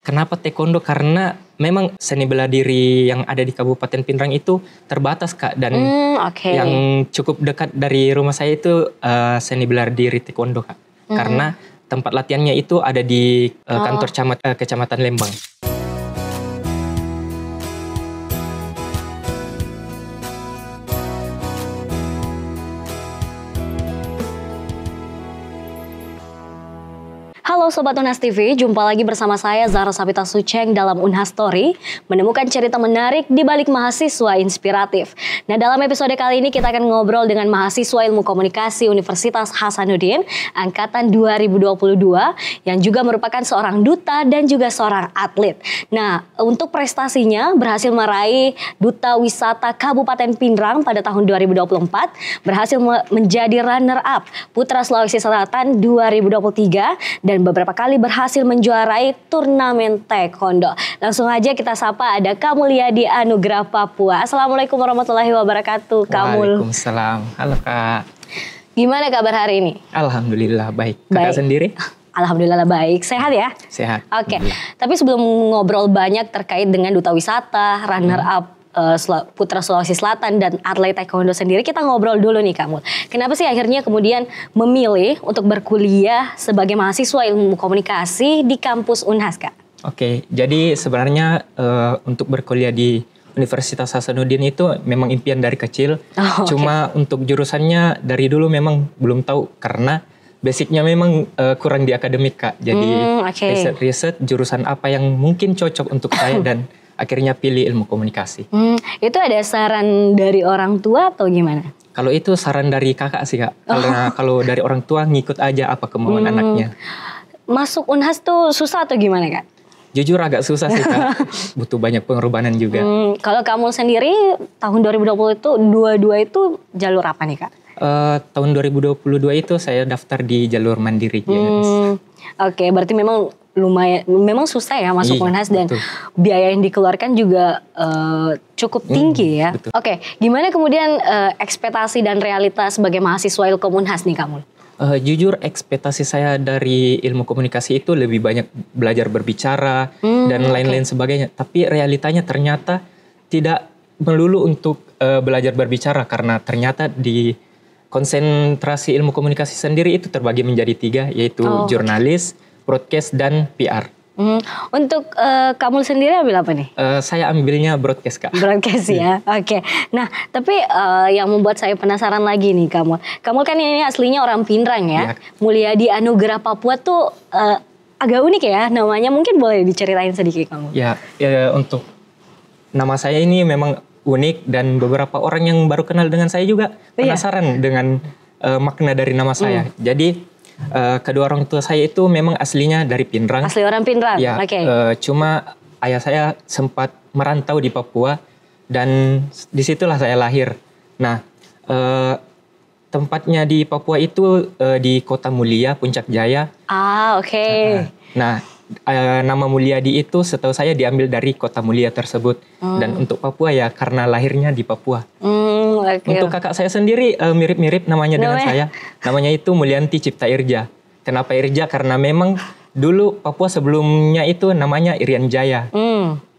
Kenapa taekwondo? Karena memang seni bela diri yang ada di Kabupaten Pinrang itu terbatas Kak. Dan yang cukup dekat dari rumah saya itu seni bela diri taekwondo Kak. Karena tempat latihannya itu ada di kantor Kecamatan Lembang. Halo Sobat Unhas TV, jumpa lagi bersama saya Zahra Sapita Suceng dalam Unhas Story, menemukan cerita menarik di balik mahasiswa inspiratif. Nah, dalam episode kali ini kita akan ngobrol dengan mahasiswa Ilmu Komunikasi Universitas Hasanuddin angkatan 2022 yang juga merupakan seorang duta dan juga seorang atlet. Nah, untuk prestasinya berhasil meraih Duta Wisata Kabupaten Pinrang pada tahun 2024, berhasil menjadi runner up Putra Sulawesi Selatan 2023 dan beberapa kali berhasil menjuarai turnamen taekwondo. Langsung aja kita sapa ada Kak Mulyadi Anugrah Papua. Assalamualaikum warahmatullahi wabarakatuh, Kak Mul. Waalaikumsalam. Halo Kak. Gimana kabar hari ini? Alhamdulillah baik. Kakak sendiri? Alhamdulillah baik. Sehat ya? Sehat. Oke. Tapi sebelum ngobrol banyak terkait dengan Duta Wisata, runner up Putra Sulawesi Selatan dan atlet taekwondo sendiri, kita ngobrol dulu nih Kak Mul. Kenapa sih akhirnya kemudian memilih untuk berkuliah sebagai mahasiswa Ilmu Komunikasi di kampus Unhas, Kak? Oke, jadi sebenarnya untuk berkuliah di Universitas Hasanuddin itu memang impian dari kecil. Cuma untuk jurusannya dari dulu memang belum tahu karena basicnya memang kurang di akademik Kak. Jadi riset jurusan apa yang mungkin cocok untuk saya dan akhirnya pilih Ilmu Komunikasi. Itu ada saran dari orang tua atau gimana? Kalau itu saran dari kakak sih Kak. Karena kalau dari orang tua ngikut aja apa kemauan anaknya. Masuk Unhas tuh susah atau gimana Kak? Jujur agak susah sih Kak. Butuh banyak pengorbanan juga. Kalau kamu sendiri tahun 2020 itu dua itu jalur apa nih Kak? Tahun 2022 itu saya daftar di jalur mandiri. Oke, berarti memang lumayan, memang susah ya masuk Unhas dan betul. Biaya yang dikeluarkan juga cukup tinggi ya. Betul. Oke, gimana kemudian ekspektasi dan realitas sebagai mahasiswa Ilkom Unhas nih kamu? Jujur ekspektasi saya dari Ilmu Komunikasi itu lebih banyak belajar berbicara dan lain-lain sebagainya. Tapi realitanya ternyata tidak melulu untuk belajar berbicara karena ternyata di konsentrasi Ilmu Komunikasi sendiri itu terbagi menjadi 3, yaitu jurnalis, broadcast, dan PR. Untuk kamu sendiri ambil apa nih? Saya ambilnya broadcast Kak. Broadcast ya, oke. Nah, tapi yang membuat saya penasaran lagi nih kamu. Kamu kan ini aslinya orang Pinrang ya. Mulyadi Anugrah Papua tuh agak unik ya namanya. Mungkin boleh diceritain sedikit kamu? Ya, untuk nama saya ini memang unik dan beberapa orang yang baru kenal dengan saya juga penasaran dengan makna dari nama saya. Jadi kedua orang tua saya itu memang aslinya dari Pinrang. Asli orang Pinrang? Ya, cuma ayah saya sempat merantau di Papua dan disitulah saya lahir. Nah, tempatnya di Papua itu di Kota Mulia, Puncak Jaya. Nah, nama Mulyadi itu setahu saya diambil dari Kota Mulia tersebut. Dan untuk Papua ya karena lahirnya di Papua. Untuk kakak saya sendiri mirip-mirip namanya dengan saya. Namanya itu Mulyanti Cipta Irja. Kenapa Irja? Karena memang dulu Papua sebelumnya itu namanya Irian Jaya.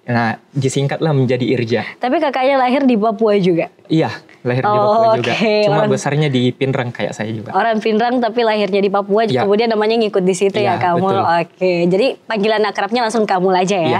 Nah, disingkatlah menjadi Irja. Tapi kakaknya lahir di Papua juga? Iya, lahir di Papua juga. Cuma besarnya di Pinrang kayak saya juga. Orang Pinrang tapi lahirnya di Papua, kemudian namanya ngikut di situ ya kamu. Jadi panggilan akrabnya langsung Kamul aja ya.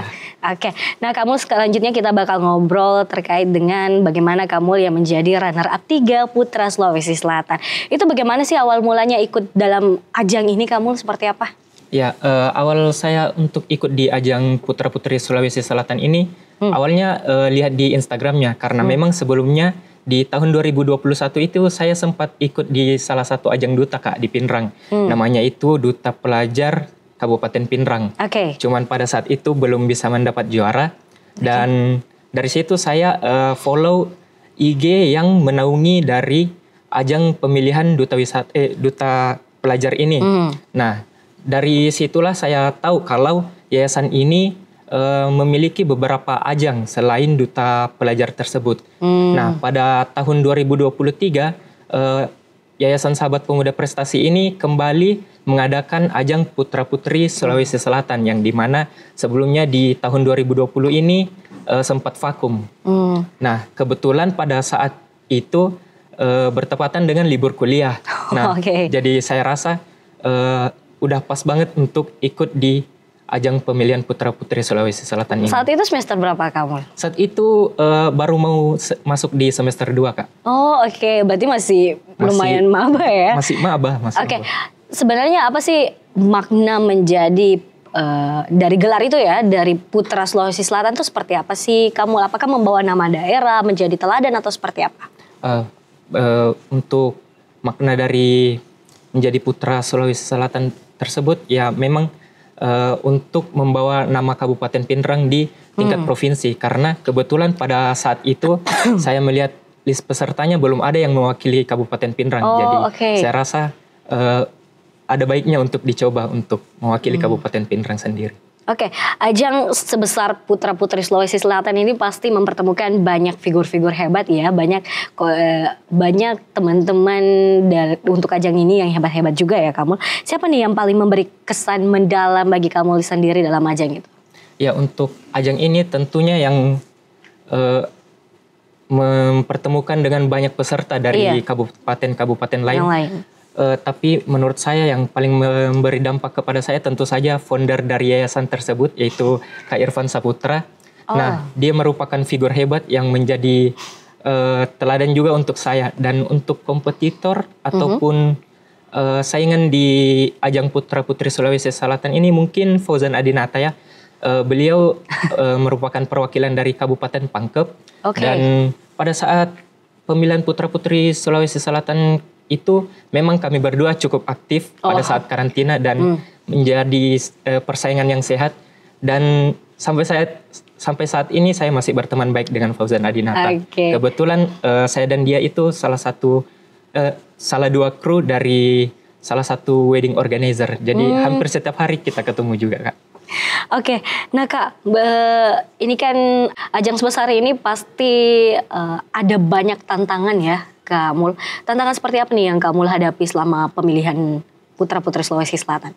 Nah kamu selanjutnya kita bakal ngobrol terkait dengan bagaimana kamu yang menjadi runner up 3 Putra Sulawesi Selatan. Itu bagaimana sih awal mulanya ikut dalam ajang ini kamu seperti apa? Ya, awal saya untuk ikut di ajang Putra Putri Sulawesi Selatan ini, awalnya lihat di Instagramnya. Karena memang sebelumnya di tahun 2021 itu saya sempat ikut di salah satu ajang duta Kak di Pinrang. Namanya itu Duta Pelajar Kabupaten Pinrang. Cuman pada saat itu belum bisa mendapat juara. Dan dari situ saya follow IG yang menaungi dari ajang pemilihan Duta Pelajar ini. Nah, dari situlah saya tahu kalau yayasan ini memiliki beberapa ajang selain Duta Pelajar tersebut. Nah, pada tahun 2023 Yayasan Sahabat Pemuda Prestasi ini kembali mengadakan ajang Putra Putri Sulawesi Selatan yang dimana sebelumnya di tahun 2020 ini sempat vakum. Nah, kebetulan pada saat itu bertepatan dengan libur kuliah. Nah, jadi saya rasa udah pas banget untuk ikut di ajang pemilihan Putra Putri Sulawesi Selatan ini. Saat itu semester berapa kamu? Saat itu baru mau masuk di semester 2, Kak. Oh, oke. Berarti masih lumayan maba ya? Masih maba. Oke. Sebenarnya apa sih makna menjadi dari gelar itu ya, dari Putra Sulawesi Selatan itu seperti apa sih kamu? Apakah membawa nama daerah, menjadi teladan atau seperti apa? Untuk makna dari menjadi Putra Sulawesi Selatan tersebut ya memang untuk membawa nama Kabupaten Pindrang di tingkat provinsi, karena kebetulan pada saat itu saya melihat list pesertanya belum ada yang mewakili Kabupaten Pindrang. Jadi saya rasa ada baiknya untuk dicoba untuk mewakili Kabupaten Pindrang sendiri. Oke, ajang sebesar Putra Putri Sulawesi Selatan ini pasti mempertemukan banyak figur-figur hebat ya, banyak teman-teman untuk ajang ini yang hebat-hebat juga ya kamu. Siapa nih yang paling memberi kesan mendalam bagi kamu sendiri dalam ajang itu? Ya, untuk ajang ini tentunya yang mempertemukan dengan banyak peserta dari kabupaten-kabupaten lain. Tapi menurut saya yang paling memberi dampak kepada saya tentu saja founder dari yayasan tersebut, yaitu Kak Irfan Saputra. Nah, dia merupakan figur hebat yang menjadi teladan juga untuk saya. Dan untuk kompetitor ataupun saingan di ajang Putra Putri Sulawesi Selatan ini mungkin Fauzan Adinata ya. Beliau merupakan perwakilan dari Kabupaten Pangkep. Dan pada saat pemilihan Putra Putri Sulawesi Selatan itu memang kami berdua cukup aktif pada saat karantina dan menjadi persaingan yang sehat, dan sampai saat ini saya masih berteman baik dengan Fauzan Adinata. Kebetulan saya dan dia itu salah dua kru dari salah satu wedding organizer. Jadi hampir setiap hari kita ketemu juga, Kak. Oke, nah Kak, ini kan ajang sebesar ini pasti ada banyak tantangan ya, Kak Mul. Tantangan seperti apa nih yang Kak Mul hadapi selama pemilihan Putra Putri Sulawesi Selatan?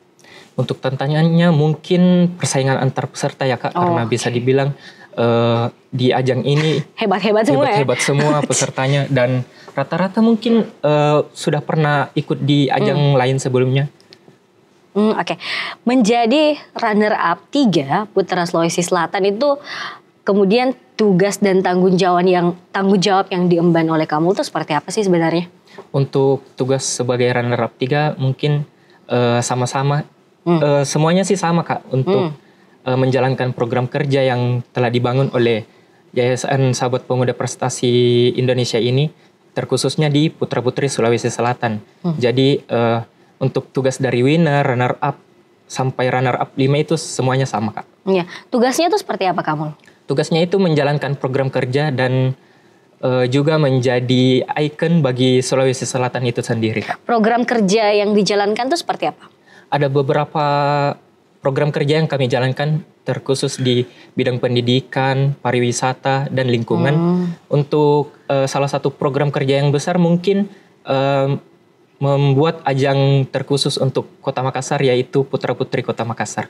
Untuk tantangannya mungkin persaingan antar peserta ya, Kak, karena bisa dibilang di ajang ini hebat-hebat semua pesertanya, dan rata-rata mungkin sudah pernah ikut di ajang lain sebelumnya. Menjadi runner up 3 Putra Sulawesi Selatan itu kemudian tugas dan tanggung jawab yang diemban oleh kamu itu seperti apa sih sebenarnya? Untuk tugas sebagai runner up 3 mungkin sama-sama semuanya sih sama, Kak, untuk menjalankan program kerja yang telah dibangun oleh Yayasan Sahabat Pemuda Prestasi Indonesia ini, terkhususnya di Putra Putri Sulawesi Selatan. Jadi untuk tugas dari winner, runner up, sampai runner up 5 itu semuanya sama, Kak. Iya. Tugasnya itu seperti apa kamu? Tugasnya itu menjalankan program kerja dan juga menjadi ikon bagi Sulawesi Selatan itu sendiri, Kak. Program kerja yang dijalankan itu seperti apa? Ada beberapa program kerja yang kami jalankan terkhusus di bidang pendidikan, pariwisata, dan lingkungan. Untuk salah satu program kerja yang besar mungkin membuat ajang terkhusus untuk Kota Makassar, yaitu Putra Putri Kota Makassar.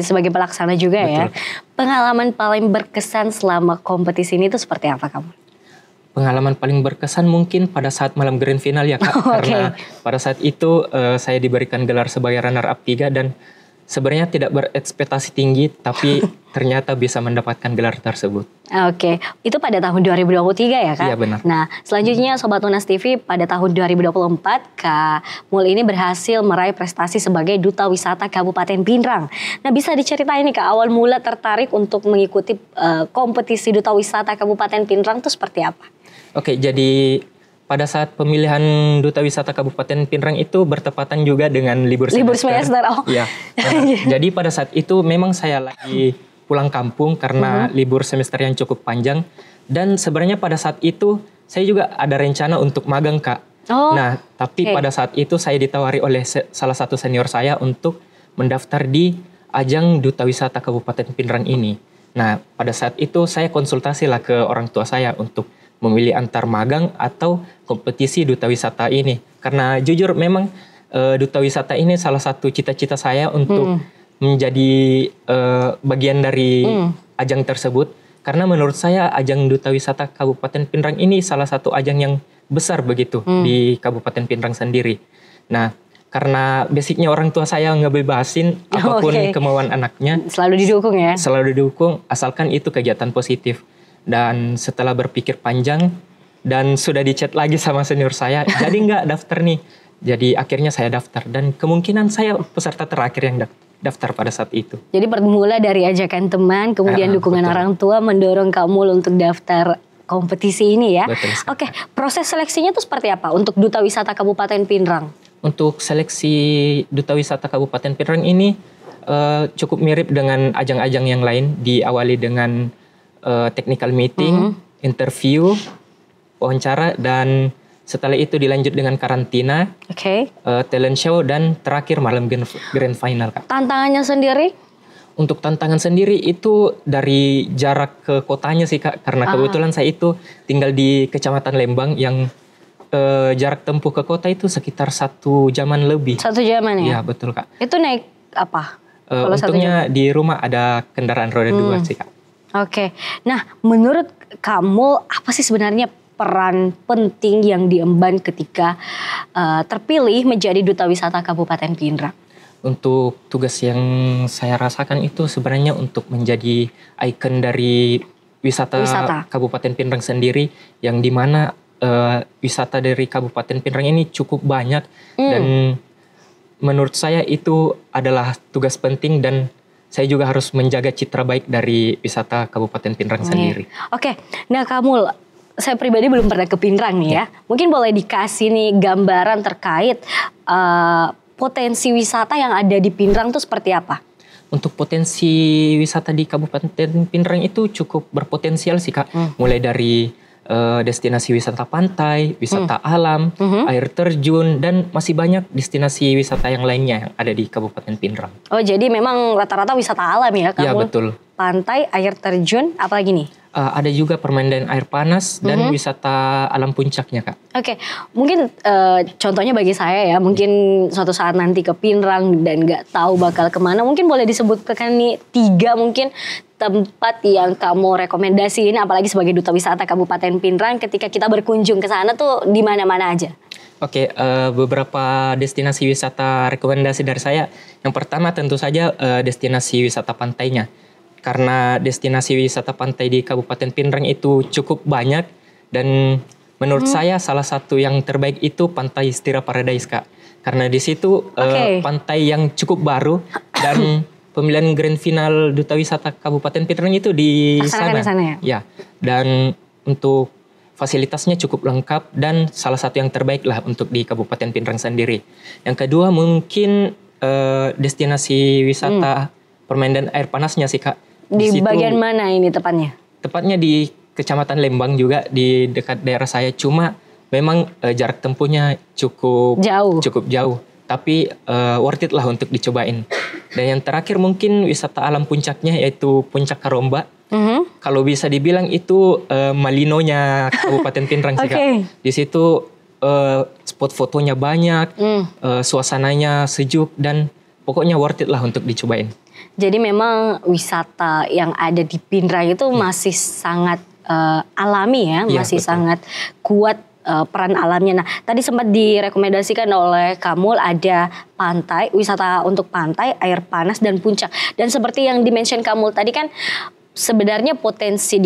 Sebagai pelaksana juga. Betul. Ya. Pengalaman paling berkesan selama kompetisi ini itu seperti apa kamu? Pengalaman paling berkesan mungkin pada saat malam grand final ya, Kak. Karena pada saat itu saya diberikan gelar sebagai runner up 3 dan sebenarnya tidak berekspektasi tinggi, tapi ternyata bisa mendapatkan gelar tersebut. Itu pada tahun 2023 ya, Kak? Iya, benar. Nah, selanjutnya Sobat Unas TV, pada tahun 2024, Kak Mul ini berhasil meraih prestasi sebagai Duta Wisata Kabupaten Pindrang. Nah, bisa diceritain nih, Kak, awal mula tertarik untuk mengikuti kompetisi Duta Wisata Kabupaten Pindrang itu seperti apa? Jadi pada saat pemilihan Duta Wisata Kabupaten Pindrang itu bertepatan juga dengan libur semester. Iya. Jadi pada saat itu memang saya lagi pulang kampung karena libur semester yang cukup panjang, dan sebenarnya pada saat itu saya juga ada rencana untuk magang, Kak. Nah, tapi pada saat itu saya ditawari oleh salah satu senior saya untuk mendaftar di ajang Duta Wisata Kabupaten Pindrang ini. Nah, pada saat itu saya konsultasilah ke orang tua saya untuk memilih antar magang atau kompetisi duta wisata ini. Karena jujur memang duta wisata ini salah satu cita-cita saya untuk menjadi bagian dari ajang tersebut. Karena menurut saya ajang duta wisata Kabupaten Pinrang ini salah satu ajang yang besar begitu di Kabupaten Pinrang sendiri. Nah, karena basicnya orang tua saya ngebebasin apapun kemauan anaknya. Selalu didukung ya? Selalu didukung, asalkan itu kegiatan positif. Dan setelah berpikir panjang, dan sudah dicat lagi sama senior saya, jadi nggak daftar nih. Jadi akhirnya saya daftar, dan kemungkinan saya peserta terakhir yang daftar pada saat itu. Jadi bermula dari ajakan teman, kemudian dukungan betul. orang tua mendorong kamu untuk daftar kompetisi ini ya? Betul. Oke, proses seleksinya itu seperti apa untuk Duta Wisata Kabupaten Pinrang? Untuk seleksi Duta Wisata Kabupaten Pinrang ini cukup mirip dengan ajang-ajang yang lain. Diawali dengan technical meeting, interview, wawancara, dan setelah itu dilanjut dengan karantina, talent show, dan terakhir malam grand final, Kak. Tantangannya sendiri? Untuk tantangan sendiri itu dari jarak ke kotanya sih, Kak. Karena kebetulan saya itu tinggal di Kecamatan Lembang yang jarak tempuh ke kota itu sekitar 1 jaman lebih. 1 jaman ya? Iya, betul, Kak. Itu naik apa? Untungnya di rumah ada kendaraan roda 2 sih, Kak. Oke. Nah, menurut kamu apa sih sebenarnya peran penting yang diemban ketika terpilih menjadi Duta Wisata Kabupaten Pinrang? Untuk tugas yang saya rasakan itu sebenarnya untuk menjadi ikon dari wisata Kabupaten Pinrang sendiri, yang dimana wisata dari Kabupaten Pinrang ini cukup banyak, dan menurut saya itu adalah tugas penting, dan saya juga harus menjaga citra baik dari wisata Kabupaten Pinrang sendiri. Oke, nah kamu, saya pribadi belum pernah ke Pinrang nih ya. Mungkin boleh dikasih nih gambaran terkait potensi wisata yang ada di Pinrang itu seperti apa? Untuk potensi wisata di Kabupaten Pinrang itu cukup berpotensial sih, Kak. Mulai dari destinasi wisata pantai, wisata alam, air terjun, dan masih banyak destinasi wisata yang lainnya yang ada di Kabupaten Pinrang. Oh, jadi memang rata-rata wisata alam ya kamu? Ya, betul. Pantai, air terjun, apa lagi nih? Ada juga permainan air panas dan wisata alam puncaknya, Kak. Oke, mungkin contohnya bagi saya ya, mungkin suatu saat nanti ke Pinrang dan nggak tahu bakal kemana, mungkin boleh disebutkan nih 3 mungkin tempat yang kamu rekomendasiin, apalagi sebagai Duta Wisata Kabupaten Pinrang, ketika kita berkunjung ke sana tuh di mana-mana aja? Oke, beberapa destinasi wisata rekomendasi dari saya. Yang pertama tentu saja destinasi wisata pantainya. Karena destinasi wisata pantai di Kabupaten Pinrang itu cukup banyak, dan menurut saya salah satu yang terbaik itu Pantai Stira Paradise, Kak. Karena di situ pantai yang cukup baru, dan pemilihan grand final Duta Wisata Kabupaten Pinrang itu di sana. Ya, dan untuk fasilitasnya cukup lengkap dan salah satu yang terbaik lah untuk di Kabupaten Pinrang sendiri. Yang kedua mungkin destinasi wisata permainan air panasnya sih, Kak. Di bagian mana ini tepatnya? Tepatnya di Kecamatan Lembang juga, di dekat daerah saya. Cuma memang jarak tempuhnya cukup jauh. Tapi worth it lah untuk dicobain. Dan yang terakhir mungkin wisata alam puncaknya, yaitu Puncak Karomba. Kalau bisa dibilang itu Malinonya Kabupaten Pinrang sih, Kak. Di situ spot fotonya banyak, suasananya sejuk, dan pokoknya worth it lah untuk dicobain. Jadi memang wisata yang ada di Pinrang itu masih sangat alami ya, masih sangat kuat peran alamnya. Nah, tadi sempat direkomendasikan oleh Kamul ada pantai, wisata untuk pantai, air panas, dan puncak. Dan seperti yang dimention Kamul tadi kan, sebenarnya potensi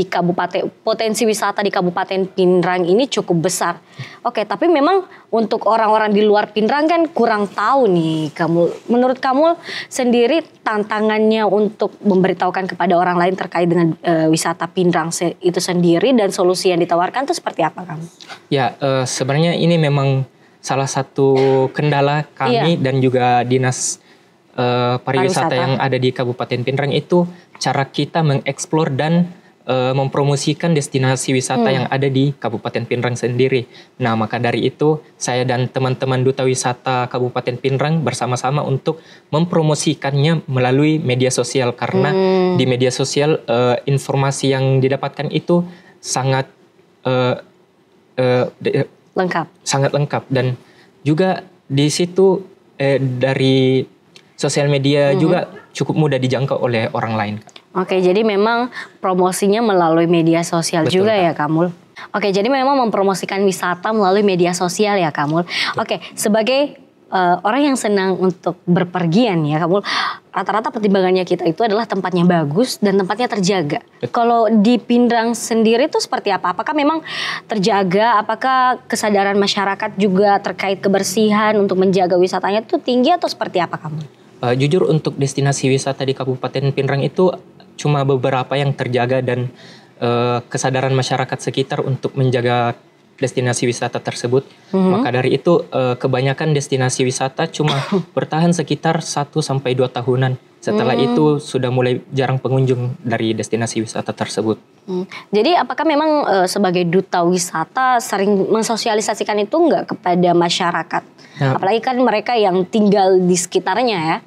wisata di Kabupaten Pinrang ini cukup besar. Oke, tapi memang untuk orang-orang di luar Pinrang kan kurang tahu nih, menurut kamu sendiri tantangannya untuk memberitahukan kepada orang lain terkait dengan wisata Pinrang itu sendiri dan solusi yang ditawarkan itu seperti apa kamu? Ya, sebenarnya ini memang salah satu kendala kami dan juga dinas pariwisata yang ada di Kabupaten Pinrang itu cara kita mengeksplor dan mempromosikan destinasi wisata yang ada di Kabupaten Pinrang sendiri. Nah, maka dari itu saya dan teman-teman Duta Wisata Kabupaten Pinrang bersama-sama untuk mempromosikannya melalui media sosial, karena di media sosial informasi yang didapatkan itu sangat eh, Lengkap. sangat lengkap, dan juga di situ dari sosial media juga cukup mudah dijangkau oleh orang lain, Kak. Oke, jadi memang promosinya melalui media sosial Betul, juga Kak. ya, Kamul. Oke, jadi memang mempromosikan wisata melalui media sosial ya, Kamul. Oke, sebagai orang yang senang untuk berpergian ya, Kamul, rata-rata pertimbangannya kita itu adalah tempatnya bagus dan tempatnya terjaga. Kalau di Pindrang sendiri itu seperti apa? Apakah memang terjaga? Apakah kesadaran masyarakat juga terkait kebersihan untuk menjaga wisatanya itu tinggi atau seperti apa, Kamul? Jujur untuk destinasi wisata di Kabupaten Pindrang itu cuma beberapa yang terjaga, dan kesadaran masyarakat sekitar untuk menjaga destinasi wisata tersebut. Maka dari itu kebanyakan destinasi wisata cuma bertahan sekitar 1-2 tahunan. Setelah itu sudah mulai jarang pengunjung dari destinasi wisata tersebut. Jadi apakah memang sebagai duta wisata sering mensosialisasikan itu enggak kepada masyarakat? Nah, Apalagi kan mereka yang tinggal di sekitarnya ya.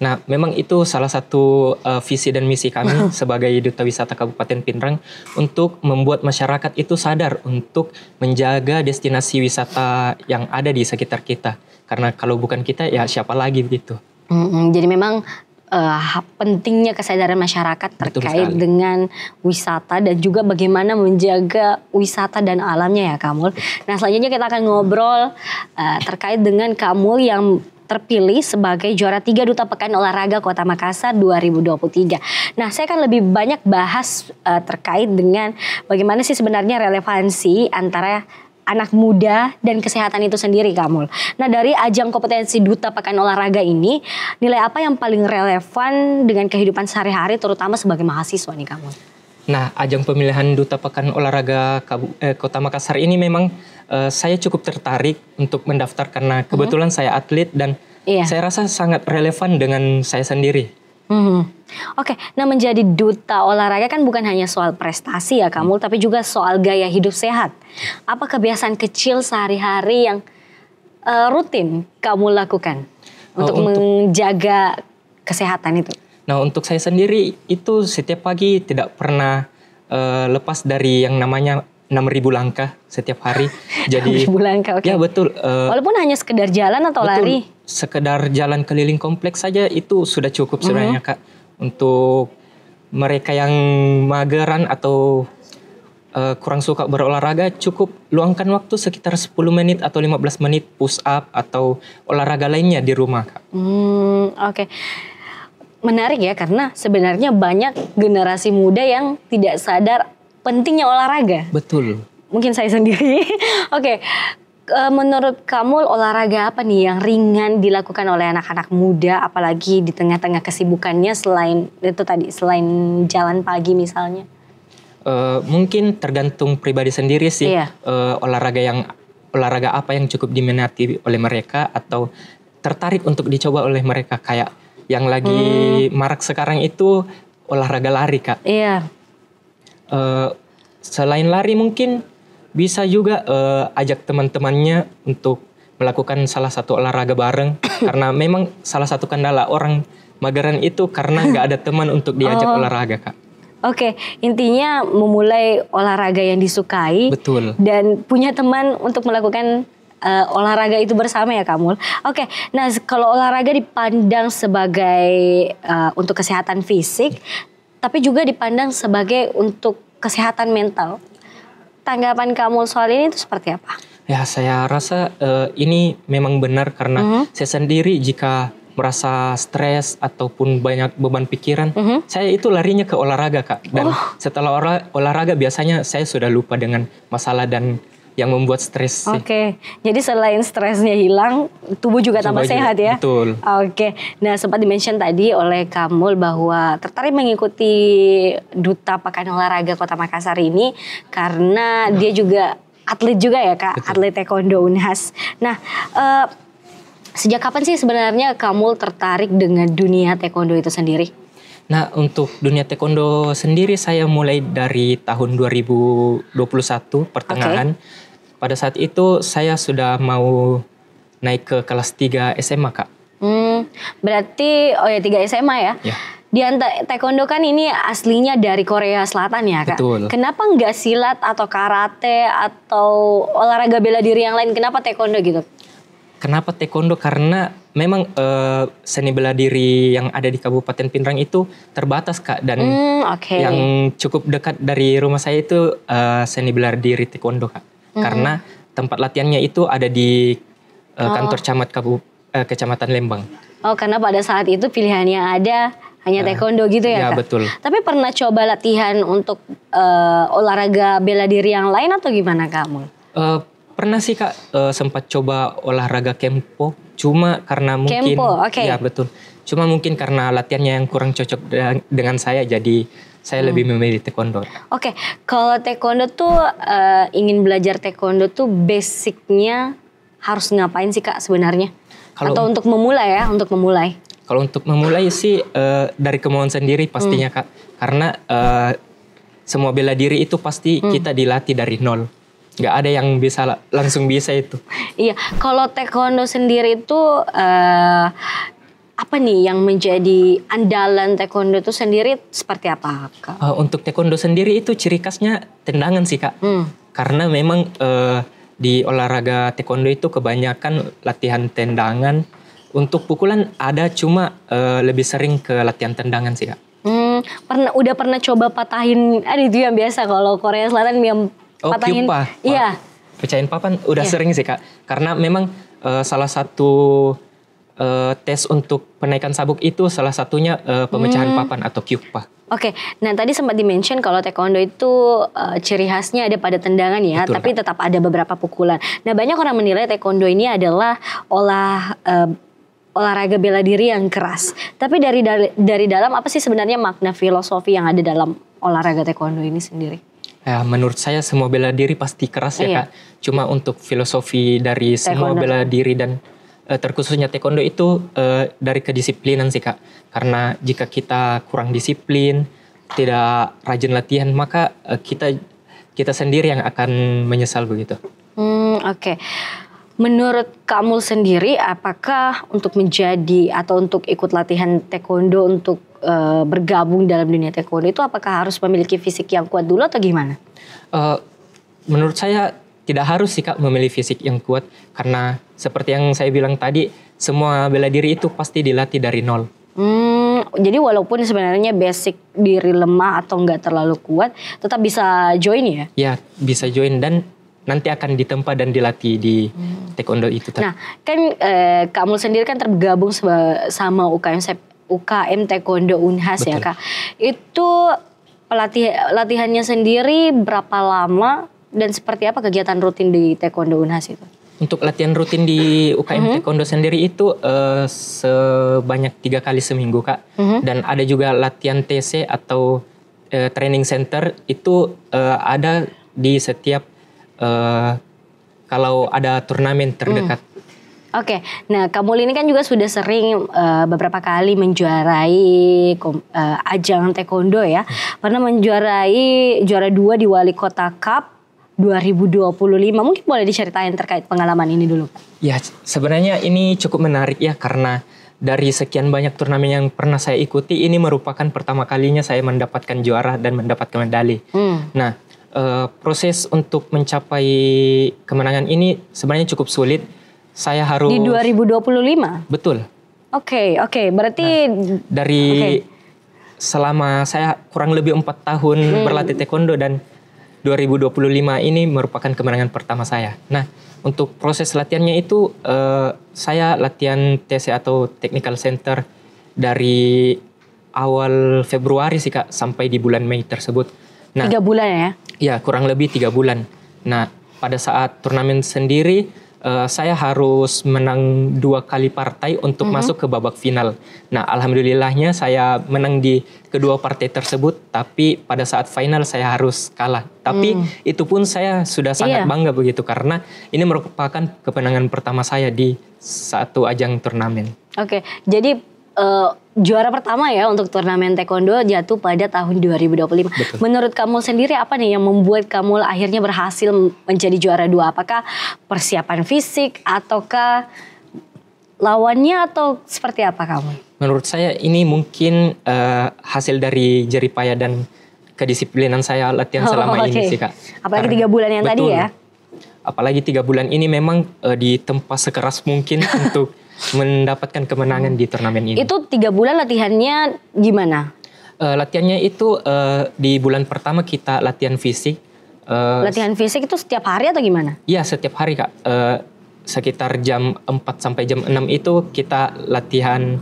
Nah, memang itu salah satu visi dan misi kami sebagai Duta Wisata Kabupaten Pindrang, untuk membuat masyarakat itu sadar untuk menjaga destinasi wisata yang ada di sekitar kita. Karena kalau bukan kita, ya siapa lagi begitu. Jadi memang pentingnya kesadaran masyarakat terkait dengan wisata dan juga bagaimana menjaga wisata dan alamnya ya, Kamul. Nah, selanjutnya kita akan ngobrol terkait dengan Kamul yang terpilih sebagai juara 3 Duta Pekan Olahraga Kota Makassar 2023. Nah, saya akan lebih banyak bahas terkait dengan bagaimana sih sebenarnya relevansi antara anak muda dan kesehatan itu sendiri, Kamul. Nah, dari ajang kompetensi Duta Pekan Olahraga ini, nilai apa yang paling relevan dengan kehidupan sehari-hari terutama sebagai mahasiswa nih, Kamul? Nah, ajang pemilihan Duta Pekan Olahraga Kota Makassar ini memang saya cukup tertarik untuk mendaftar karena kebetulan saya atlet, dan saya rasa sangat relevan dengan saya sendiri. Oke, nah menjadi duta olahraga kan bukan hanya soal prestasi ya, Kamul, tapi juga soal gaya hidup sehat. Apa kebiasaan kecil sehari-hari yang rutin kamu lakukan untuk menjaga kesehatan itu? Nah, untuk saya sendiri itu setiap pagi tidak pernah lepas dari yang namanya 6.000 langkah setiap hari. Jadi 6.000 langkah, oke. Ya, betul. Walaupun hanya sekedar jalan atau lari? Sekedar jalan keliling kompleks saja itu sudah cukup sebenarnya, Kak. Untuk mereka yang mageran atau kurang suka berolahraga, cukup luangkan waktu sekitar 10 menit atau 15 menit push up atau olahraga lainnya di rumah, Kak. Oke. Menarik ya, karena sebenarnya banyak generasi muda yang tidak sadar pentingnya olahraga. Betul. Mungkin saya sendiri. Oke. Menurut kamu olahraga apa nih yang ringan dilakukan oleh anak-anak muda, apalagi di tengah-tengah kesibukannya selain itu tadi, selain jalan pagi misalnya? Mungkin tergantung pribadi sendiri sih. Iya. Olahraga apa yang cukup diminati oleh mereka atau tertarik untuk dicoba oleh mereka. Kayak yang lagi marak sekarang itu olahraga lari, Kak. Iya. Selain lari mungkin bisa juga ajak teman-temannya untuk melakukan salah satu olahraga bareng. Karena memang salah satu kendala orang mageran itu karena nggak ada teman untuk diajak olahraga, Kak. Oke, intinya memulai olahraga yang disukai. Betul. Dan punya teman untuk melakukan olahraga itu bersama ya, Kamul. Oke, nah kalau olahraga dipandang sebagai untuk kesehatan fisik, tapi juga dipandang sebagai untuk kesehatan mental. Tanggapan kamu soal ini itu seperti apa? Ya, saya rasa ini memang benar karena saya sendiri jika merasa stres ataupun banyak beban pikiran, saya itu larinya ke olahraga, Kak. Dan setelah olahraga biasanya saya sudah lupa dengan masalah dan yang membuat stres. Oke, jadi selain stresnya hilang, tubuh juga tambah sehat ya? Betul. Oke, nah sempat di-mention tadi oleh Kamul bahwa tertarik mengikuti Duta Pekan Olahraga Kota Makassar ini karena dia juga atlet juga ya, Kak? Betul. Atlet taekwondo Unhas. Nah, sejak kapan sih sebenarnya Kamul tertarik dengan dunia taekwondo itu sendiri? Nah, untuk dunia taekwondo sendiri saya mulai dari tahun 2021 pertengahan. Pada saat itu saya sudah mau naik ke kelas 3 SMA, Kak. Berarti 3 SMA ya? Ya. taekwondo kan ini aslinya dari Korea Selatan ya Kak. Betul. Kenapa nggak silat atau karate atau olahraga bela diri yang lain? Kenapa taekwondo gitu? Kenapa taekwondo? Karena memang seni bela diri yang ada di Kabupaten Pinrang itu terbatas Kak. Dan yang cukup dekat dari rumah saya itu seni bela diri taekwondo Kak. Karena tempat latihannya itu ada di kantor camat Kecamatan Lembang. Oh, karena pada saat itu pilihannya ada hanya taekwondo gitu ya Kak? Ya betul. Tapi pernah coba latihan untuk olahraga bela diri yang lain atau gimana kamu? Pernah sih Kak, sempat coba olahraga kempo. Cuma karena mungkin ya betul. Cuma mungkin karena latihannya yang kurang cocok dengan saya, jadi saya lebih memilih taekwondo. Oke, kalau taekwondo tuh ingin belajar taekwondo tuh basicnya harus ngapain sih Kak sebenarnya? Atau untuk memulai ya, Kalau untuk memulai sih dari kemauan sendiri pastinya Kak. Karena semua bela diri itu pasti kita dilatih dari nol. Nggak ada yang bisa langsung bisa itu. Iya, kalau taekwondo sendiri itu apa nih yang menjadi andalan taekwondo itu sendiri seperti apa Kak? Untuk taekwondo sendiri itu ciri khasnya tendangan sih Kak. Karena memang di olahraga taekwondo itu kebanyakan latihan tendangan. Untuk pukulan ada, cuma lebih sering ke latihan tendangan sih Kak. Udah pernah coba patahin, itu yang biasa kalau Korea Selatan yang patahin. Iya. Pecahin papan udah sering sih Kak. Karena memang salah satu tes untuk penaikan sabuk itu salah satunya pemecahan papan atau kyukpa. Oke, nah tadi sempat di-mention kalau taekwondo itu ciri khasnya ada pada tendangan ya. Betul, tapi Kak, tetap ada beberapa pukulan. Nah banyak orang menilai taekwondo ini adalah olahraga bela diri yang keras. Tapi dari dalam apa sih sebenarnya makna filosofi yang ada dalam olahraga taekwondo ini sendiri? Ya, menurut saya semua bela diri pasti keras ya Kak. Cuma untuk filosofi dari semua bela diri dan terkhususnya taekwondo itu dari kedisiplinan sih Kak. Karena jika kita kurang disiplin, tidak rajin latihan, maka kita sendiri yang akan menyesal begitu. Oke. Menurut kamu sendiri, apakah untuk menjadi atau untuk ikut latihan taekwondo untuk bergabung dalam dunia taekwondo itu apakah harus memiliki fisik yang kuat dulu atau gimana? Menurut saya tidak harus sih Kak memilih fisik yang kuat. Karena seperti yang saya bilang tadi, semua bela diri itu pasti dilatih dari nol. Jadi walaupun sebenarnya basic diri lemah atau nggak terlalu kuat, tetap bisa join ya? Ya, bisa join dan nanti akan ditempa dan dilatih di taekwondo itu. Nah, kan kamu sendiri kan tergabung sama UKM Taekwondo Unhas. Betul. Ya Kak. Itu latihannya sendiri berapa lama dan seperti apa kegiatan rutin di Taekwondo Unhas itu? Untuk latihan rutin di UKM Taekwondo sendiri itu sebanyak 3 kali seminggu Kak. Dan ada juga latihan TC atau training center itu ada di setiap kalau ada turnamen terdekat. Oke, nah Kamul ini kan juga sudah sering beberapa kali menjuarai ajang taekwondo ya. Pernah menjuarai juara 2 di Wali Kota Cup 2025. Mungkin boleh diceritain terkait pengalaman ini dulu. Ya, sebenarnya ini cukup menarik ya, karena dari sekian banyak turnamen yang pernah saya ikuti, ini merupakan pertama kalinya saya mendapatkan juara dan mendapatkan medali. Nah, proses untuk mencapai kemenangan ini sebenarnya cukup sulit. Saya harus di 2025? Betul. Oke. Berarti dari selama saya kurang lebih 4 tahun berlatih taekwondo dan 2025 ini merupakan kemenangan pertama saya. Nah, untuk proses latihannya itu saya latihan TC atau Technical Center dari awal Februari sih Kak sampai di bulan Mei tersebut. Nah, 3 bulan ya? Ya, kurang lebih 3 bulan. Nah, pada saat turnamen sendiri saya harus menang 2 kali partai untuk masuk ke babak final. Nah, alhamdulillahnya saya menang di kedua partai tersebut, tapi pada saat final saya harus kalah. Tapi itu pun saya sudah sangat bangga begitu, karena ini merupakan kemenangan pertama saya di satu ajang turnamen. Oke, jadi juara pertama ya untuk turnamen taekwondo jatuh pada tahun 2025. Betul. Menurut kamu sendiri apa nih yang membuat kamu akhirnya berhasil menjadi juara 2? Apakah persiapan fisik ataukah lawannya atau seperti apa kamu? Menurut saya ini mungkin hasil dari jeripaya dan kedisiplinan saya latihan selama ini sih Kak. Apalagi 3 bulan yang betul, tadi ya. Apalagi 3 bulan ini memang ditempa sekeras mungkin untuk mendapatkan kemenangan di turnamen ini. Itu 3 bulan latihannya gimana? Latihannya itu di bulan pertama kita latihan fisik. Latihan fisik itu setiap hari atau gimana? Iya, setiap hari Kak. Sekitar jam 4 sampai jam 6 itu kita latihan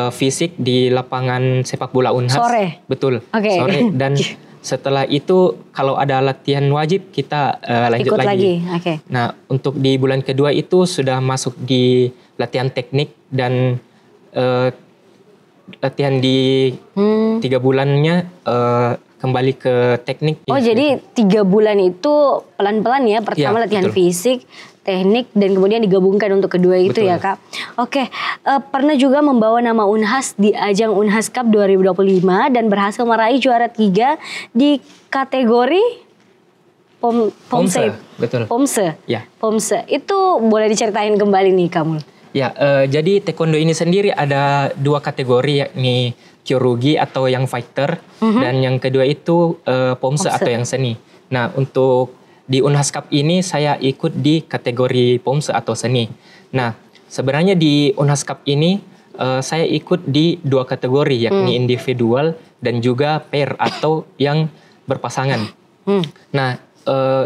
fisik di lapangan sepak bola Unhas. Sore? Betul, sore. Dan setelah itu kalau ada latihan wajib kita lanjut Ikut lagi. Nah, untuk di bulan kedua itu sudah masuk di latihan teknik dan latihan di 3 bulannya kembali ke teknik. Jadi 3 bulan itu pelan-pelan ya. Pertama latihan fisik, teknik, dan kemudian digabungkan untuk kedua itu ya Kak. Oke, pernah juga membawa nama Unhas di ajang Unhas Cup 2025 dan berhasil meraih juara 3 di kategori Pomse. Betul. Pomse. Ya. Pomse. Itu boleh diceritain kembali nih kamu. Ya, jadi taekwondo ini sendiri ada 2 kategori, yakni kyorugi atau yang fighter, dan yang kedua itu pomse atau yang seni. Nah, untuk di Unhas Cup ini saya ikut di kategori pomse atau seni. Nah, sebenarnya di Unhas Cup ini saya ikut di 2 kategori, yakni individual dan juga pair atau yang berpasangan. Nah,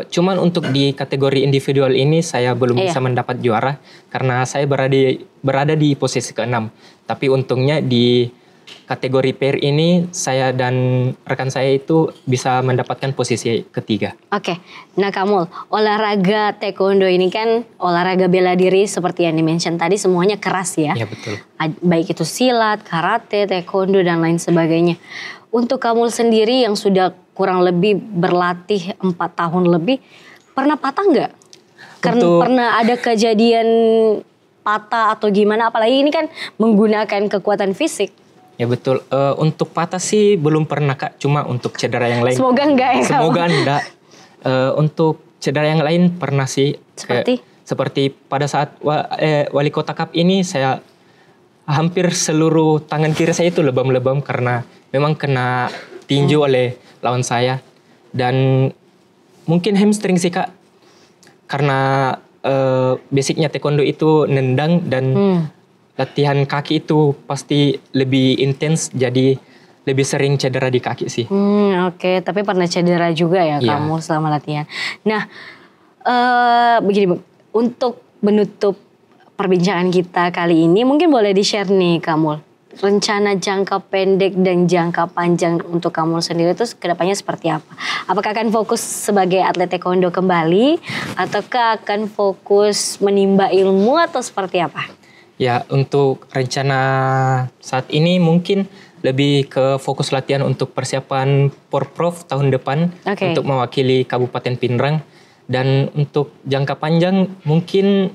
cuman untuk di kategori individual ini saya belum bisa mendapat juara karena saya berada di posisi ke-6. Tapi untungnya di kategori pair ini saya dan rekan saya itu bisa mendapatkan posisi ke-3. Oke, nah Kamul, olahraga taekwondo ini kan olahraga bela diri seperti yang di-mention tadi, semuanya keras ya. Iya betul. Baik itu silat, karate, taekwondo dan lain sebagainya. Untuk Kamul sendiri yang sudah kurang lebih berlatih 4 tahun lebih, pernah patah nggak? Karena pernah ada kejadian patah atau gimana? Apalagi ini kan menggunakan kekuatan fisik. Ya betul, untuk patah sih belum pernah Kak, cuma untuk cedera yang lain. Semoga enggak ya. Semoga enggak. Untuk cedera yang lain pernah sih. Seperti pada saat Wali Kota Cup ini saya hampir seluruh tangan kiri saya itu lebam-lebam karena memang kena tinju oleh lawan saya. Dan mungkin hamstring sih Kak, karena basicnya taekwondo itu nendang dan latihan kaki itu pasti lebih intens, jadi lebih sering cedera di kaki sih. Oke, tapi pernah cedera juga ya kamu selama latihan. Nah, begini, untuk menutup perbincangan kita kali ini, mungkin boleh di-share nih Kamul, rencana jangka pendek dan jangka panjang untuk Kamul sendiri itu kedepannya seperti apa? Apakah akan fokus sebagai atlet taekwondo kembali, ataukah akan fokus menimba ilmu atau seperti apa? Ya, untuk rencana saat ini mungkin lebih ke fokus latihan untuk persiapan Porprov tahun depan untuk mewakili Kabupaten Pinrang. Dan untuk jangka panjang mungkin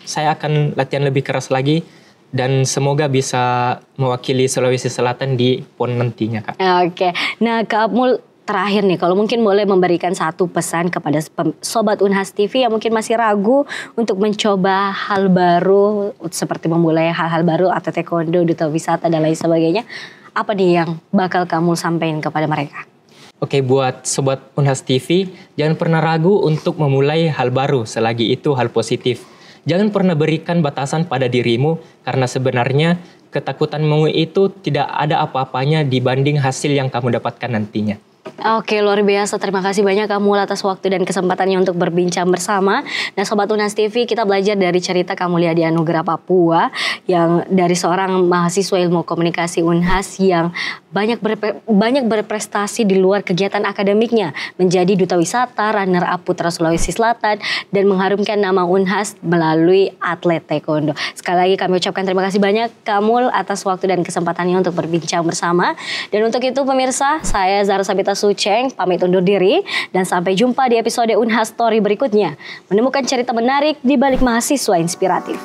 saya akan latihan lebih keras lagi dan semoga bisa mewakili Sulawesi Selatan di PON nantinya Kak. Oke, nah Kamul, terakhir nih, kalau mungkin boleh memberikan satu pesan kepada Sobat Unhas TV yang mungkin masih ragu untuk mencoba hal baru, seperti memulai hal-hal baru atau taekwondo, duta wisata dan lain sebagainya. Apa nih yang bakal kamu sampaikan kepada mereka? Oke, buat Sobat Unhas TV, jangan pernah ragu untuk memulai hal baru selagi itu hal positif. Jangan pernah berikan batasan pada dirimu karena sebenarnya ketakutanmu itu tidak ada apa-apanya dibanding hasil yang kamu dapatkan nantinya. Oke, luar biasa. Terima kasih banyak Kamul atas waktu dan kesempatannya untuk berbincang bersama. Nah, Sobat Unhas TV, kita belajar dari cerita Kamuliadi Anugrah Papua yang dari seorang mahasiswa ilmu komunikasi Unhas yang banyak berprestasi di luar kegiatan akademiknya, menjadi duta wisata, runner-up Putra Sulawesi Selatan, dan mengharumkan nama Unhas melalui atlet taekwondo. Sekali lagi kami ucapkan terima kasih banyak Kamul atas waktu dan kesempatannya untuk berbincang bersama. Dan untuk itu pemirsa, saya Zara Sabita Sucheng pamit undur diri dan sampai jumpa di episode Unhas Story berikutnya. Menemukan cerita menarik di balik mahasiswa inspiratif.